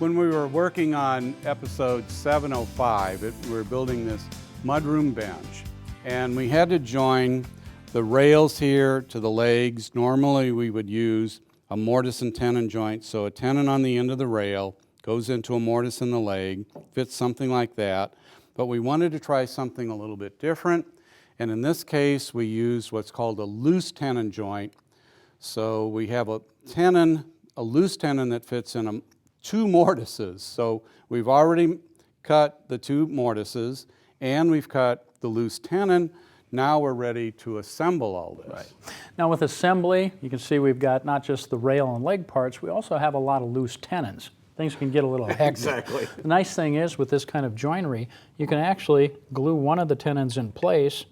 When we were working on episode 705, we were building this mudroom bench, and we had to join the rails here to the legs. Normally we would use a mortise and tenon joint, so a tenon on the end of the rail goes into a mortise in the leg, fits something like that. But we wanted to try something a little bit different, and in this case we used what's called a loose tenon joint. So we have a loose tenon that fits in two mortises. So we've already cut the two mortises and we've cut the loose tenon. Now we're ready to assemble all this. Right. Now with assembly, you can see we've got not just the rail and leg parts, we also have a lot of loose tenons. Things can get a little hectic. Exactly. The nice thing is with this kind of joinery, you can actually glue one of the tenons in place,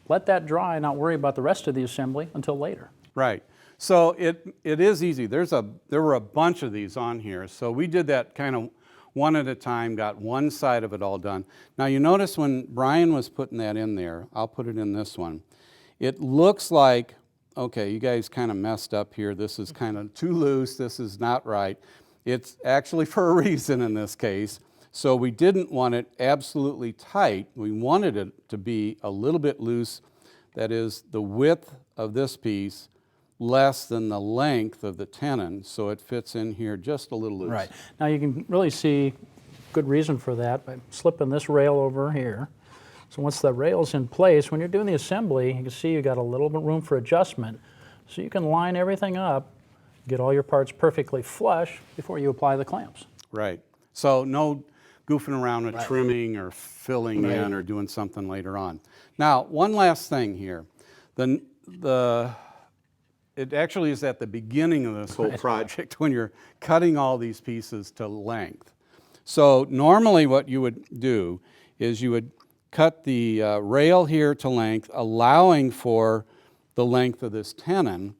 let that dry, not worry about the rest of the assembly until later. Right. So it is easy. There were a bunch of these on here. So we did that kind of one at a time, got one side of it all done. Now you notice when Bryan was putting that in there, I'll put it in this one, it looks like, okay, you guys kind of messed up here. This is kind of too loose. This is not right. It's actually for a reason in this case. So we didn't want it absolutely tight. We wanted it to be a little bit loose. That is the width of this piece less than the length of the tenon, so it fits in here just a little loose. Right. Now you can really see good reason for that by slipping this rail over here. So once the rail's in place, when you're doing the assembly, you can see you got a little bit room for adjustment. So you can line everything up, get all your parts perfectly flush before you apply the clamps. Right. So no goofing around with trimming or filling in or doing something later on. Now, one last thing here. It actually is at the beginning of this whole project when you're cutting all these pieces to length. So normally what you would do is you would cut the rail here to length, allowing for the length of this tenon,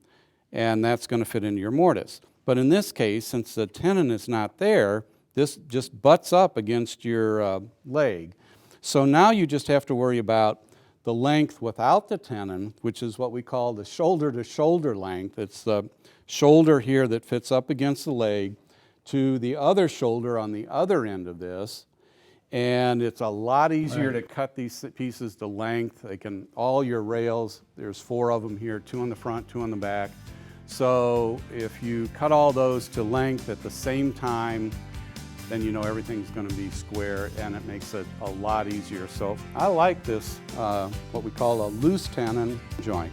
and that's going to fit into your mortise. But in this case, since the tenon is not there, this just butts up against your leg. So now you just have to worry about the length without the tenon, which is what we call the shoulder-to-shoulder length. It's the shoulder here that fits up against the leg to the other shoulder on the other end of this. And it's a lot easier to cut these pieces to length. All your rails, there's 4 of them here, 2 on the front, 2 on the back. So if you cut all those to length at the same time, then you know everything's going to be square, and it makes it a lot easier. So I like this, what we call a loose tenon joint.